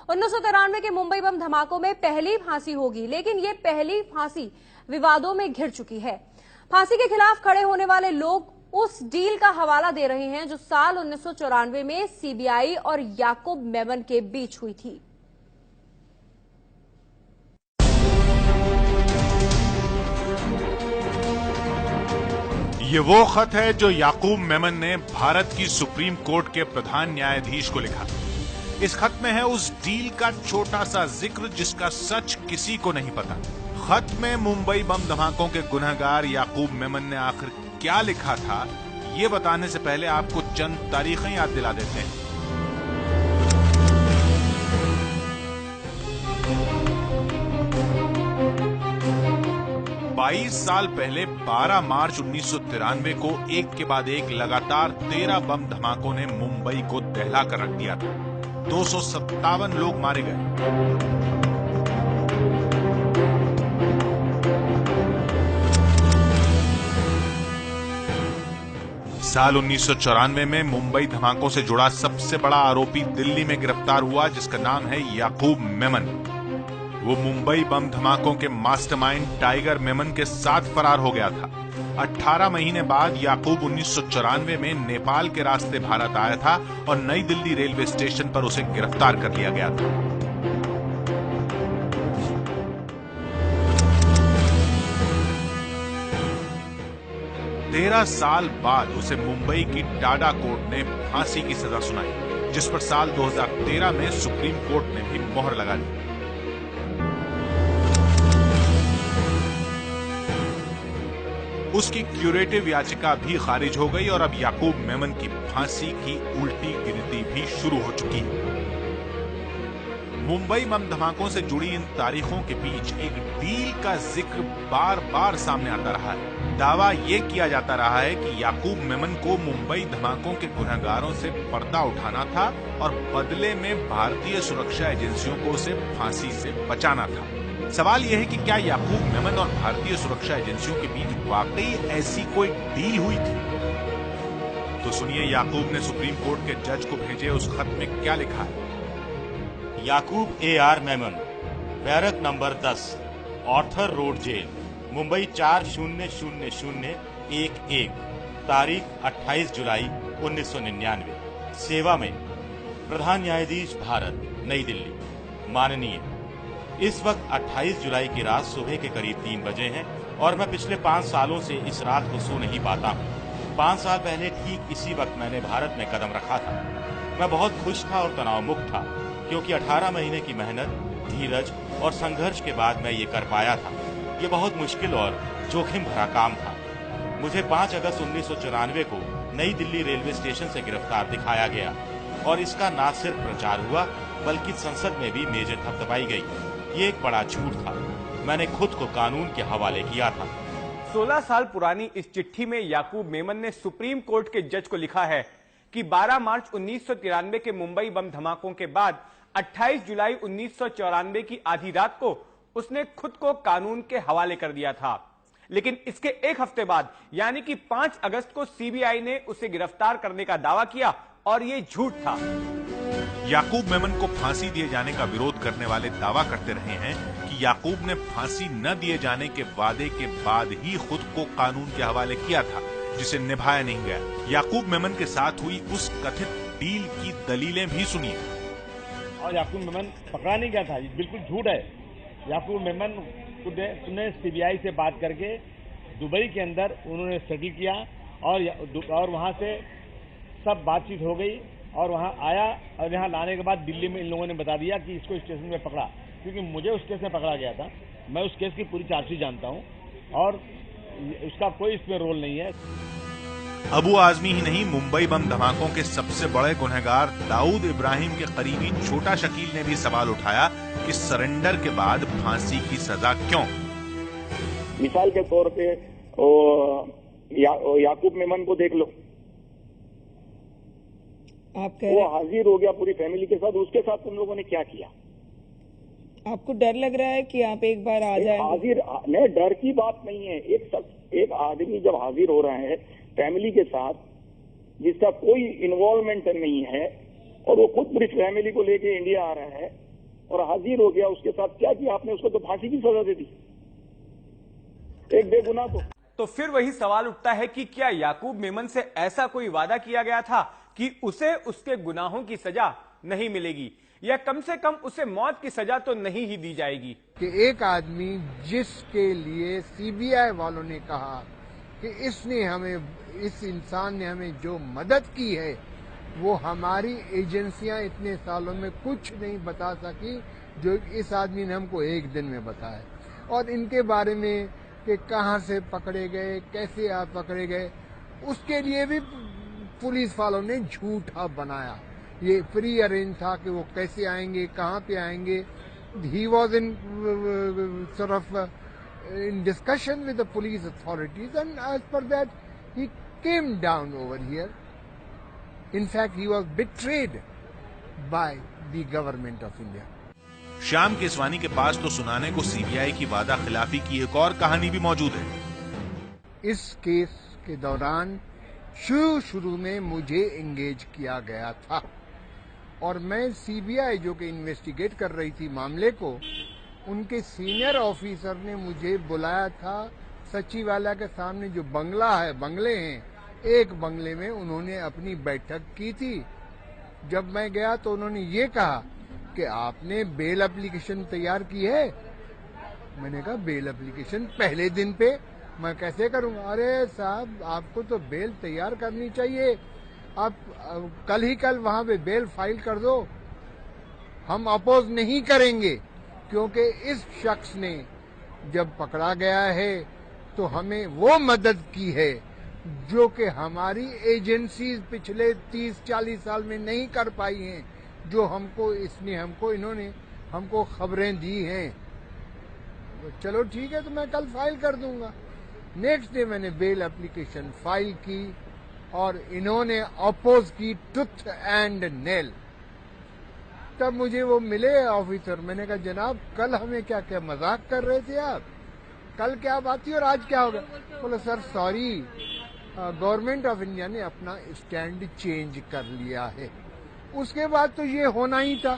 1993 के मुंबई बम धमाकों में पहली फांसी होगी, लेकिन ये पहली फांसी विवादों में घिर चुकी है। फांसी के खिलाफ खड़े होने वाले लोग उस डील का हवाला दे रहे हैं जो साल 1994 में सीबीआई और याकूब मेमन के बीच हुई थी। ये वो खत है जो याकूब मेमन ने भारत की सुप्रीम कोर्ट के प्रधान न्यायाधीश को लिखा। इस खत में है उस डील का छोटा सा जिक्र जिसका सच किसी को नहीं पता। खत में मुंबई बम धमाकों के गुनहगार याकूब मेमन ने आखिर क्या लिखा था, ये बताने से पहले आपको चंद तारीखें याद दिला देते हैं। 22 साल पहले 12 मार्च 1993 को एक के बाद एक लगातार 13 बम धमाकों ने मुंबई को दहला कर रख दिया था। 257 लोग मारे गए। साल 1994 में मुंबई धमाकों से जुड़ा सबसे बड़ा आरोपी दिल्ली में गिरफ्तार हुआ, जिसका नाम है याकूब मेमन। वो मुंबई बम धमाकों के मास्टरमाइंड टाइगर मेमन के साथ फरार हो गया था। 18 महीने बाद याकूब 1994 में नेपाल के रास्ते भारत आया था और नई दिल्ली रेलवे स्टेशन पर उसे गिरफ्तार कर लिया गया था। तेरह साल बाद उसे मुंबई की टाडा कोर्ट ने फांसी की सजा सुनाई, जिस पर साल 2013 में सुप्रीम कोर्ट ने भी मोहर लगा दी। उसकी क्यूरेटिव याचिका भी खारिज हो गई और अब याकूब मेमन की फांसी की उल्टी गिनती भी शुरू हो चुकी है। मुंबई बम धमाकों से जुड़ी इन तारीखों के बीच एक डील का जिक्र बार बार सामने आता रहा है। दावा यह किया जाता रहा है कि याकूब मेमन को मुंबई धमाकों के गुनहगारों से पर्दा उठाना था और बदले में भारतीय सुरक्षा एजेंसियों को उसे फांसी से बचाना था। सवाल यह है कि क्या याकूब मेमन और भारतीय सुरक्षा एजेंसियों के बीच वाकई ऐसी कोई डील हुई थी? तो सुनिए याकूब ने सुप्रीम कोर्ट के जज को भेजे उस खत में क्या लिखा है। Yakub A.R. Memon, barrack number 10, Arthur Road jail, Mumbai 400011, तारीख 28 जुलाई 1999। सेवा में प्रधान न्यायाधीश भारत, नई दिल्ली। माननीय, इस वक्त 28 जुलाई की रात सुबह के करीब 3 बजे हैं और मैं पिछले 5 सालों से इस रात को सो नहीं पाता हूँ। 5 साल पहले ठीक इसी वक्त मैंने भारत में कदम रखा था। मैं बहुत खुश था और तनाव मुक्त था, क्योंकि 18 महीने की मेहनत, धीरज और संघर्ष के बाद मैं ये कर पाया था। ये बहुत मुश्किल और जोखिम भरा काम था। मुझे 5 अगस्त 1994 को नई दिल्ली रेलवे स्टेशन से गिरफ्तार दिखाया गया और इसका न सिर्फ प्रचार हुआ बल्कि संसद में भी मेजें थपथपाई गई। ये एक बड़ा झूठ था। मैंने खुद को कानून के हवाले किया था। 16 साल पुरानी इस चिट्ठी में याकूब मेमन ने सुप्रीम कोर्ट के जज को लिखा है कि 12 मार्च 1993 के मुंबई बम धमाकों के बाद 28 जुलाई 1994 की आधी रात को उसने खुद को कानून के हवाले कर दिया था। लेकिन इसके एक हफ्ते बाद यानी कि 5 अगस्त को सीबीआई ने उसे गिरफ्तार करने का दावा किया और ये झूठ था। याकूब मेमन को फांसी दिए जाने का विरोध करने वाले दावा करते रहे हैं कि याकूब ने फांसी न दिए जाने के वादे के बाद ही खुद को कानून के हवाले किया था, जिसे निभाया नहीं गया। याकूब मेमन के साथ हुई उस कथित डील की दलीलें भी सुनिए। और याकूब मेमन पकड़ा नहीं गया था, बिल्कुल झूठ है। याकूब मेमन ने सीबीआई से बात करके दुबई के अंदर उन्होंने सेटल किया और वहां से सब बातचीत हो गई और वहां आया और यहाँ लाने के बाद दिल्ली में इन लोगों ने बता दिया कि इसको स्टेशन में पकड़ा, क्योंकि मुझे उस केस में पकड़ा गया था। मैं उस केस की पूरी चार्जशीट जानता हूँ और उसका कोई इसमें रोल नहीं है। अबू आजमी ही नहीं, मुंबई बम धमाकों के सबसे बड़े गुनहगार दाऊद इब्राहिम के करीबी छोटा शकील ने भी सवाल उठाया कि सरेंडर के बाद फांसी की सजा क्यों? मिसाल के तौर पे याकूब मेमन को देख लो, वो हाजिर हो गया पूरी फैमिली के साथ। उसके साथ तुम लोगों ने क्या किया? आपको डर लग रहा है कि आप एक बार आ जाए? हाजिर नहीं, डर की बात नहीं है। एक आदमी जब हाजिर हो रहा है फैमिली के साथ, जिसका कोई इन्वॉल्वमेंट नहीं है और वो खुद पूरी फैमिली को लेके इंडिया आ रहा है, और हाजिर हो गया, उसके साथ क्या किया आपने? उसको तो फांसी की सजा दे दी, एक बेगुनाह को। तो फिर वही सवाल उठता है कि क्या याकूब मेमन से ऐसा कोई वादा किया गया था कि उसे उसके गुनाहों की सजा नहीं मिलेगी, या कम से कम उसे मौत की सजा तो नहीं ही दी जाएगी? कि एक आदमी जिसके लिए सीबीआई वालों ने कहा कि इस इंसान ने हमें जो मदद की है वो हमारी एजेंसियां इतने सालों में कुछ नहीं बता सकी जो इस आदमी ने हमको एक दिन में बताया, और इनके बारे में कि कहां से पकड़े गए, कैसे आप पकड़े गए, उसके लिए भी पुलिस वालों ने झूठा बनाया। ये प्री अरेंज था कि वो कैसे आएंगे, कहां पे आएंगे। He was in sort of in discussion with the police authorities, and as per that he came down over here. In fact, he was betrayed by the government of India. Shyam Keswani के पास तो सुनाने को सीबीआई की वादा खिलाफी की एक और कहानी भी मौजूद है। इस केस के दौरान शुरू में मुझे एंगेज किया गया था, और मैं सीबीआई जो कि इन्वेस्टिगेट कर रही थी मामले को, उनके सीनियर ऑफिसर ने मुझे बुलाया था सचिवालय के सामने जो बंगले हैं, एक बंगले में उन्होंने अपनी बैठक की थी। जब मैं गया तो उन्होंने ये कहा कि आपने बेल एप्लीकेशन तैयार की है। मैंने कहा बेल एप्लीकेशन पहले दिन पे मैं कैसे करूंगा? अरे साहब, आपको तो बेल तैयार करनी चाहिए, आप कल ही कल वहां पे बेल फाइल कर दो। हम अपोज नहीं करेंगे, क्योंकि इस शख्स ने जब पकड़ा गया है तो हमें वो मदद की है जो कि हमारी एजेंसीज पिछले 30-40 साल में नहीं कर पाई हैं, जो इन्होंने हमको खबरें दी हैं। तो चलो ठीक है, तो मैं कल फाइल कर दूंगा। नेक्स्ट डे मैंने बेल एप्लीकेशन फाइल की और इन्होंने अपोज की टूथ एंड नेल। तब मुझे वो मिले ऑफिसर, मैंने कहा जनाब कल हमें क्या क्या मजाक कर रहे थे आप? कल क्या बात थी और आज क्या होगा? बोले sir sorry, government of India ने अपना स्टैंड चेंज कर लिया है। उसके बाद तो ये होना ही था।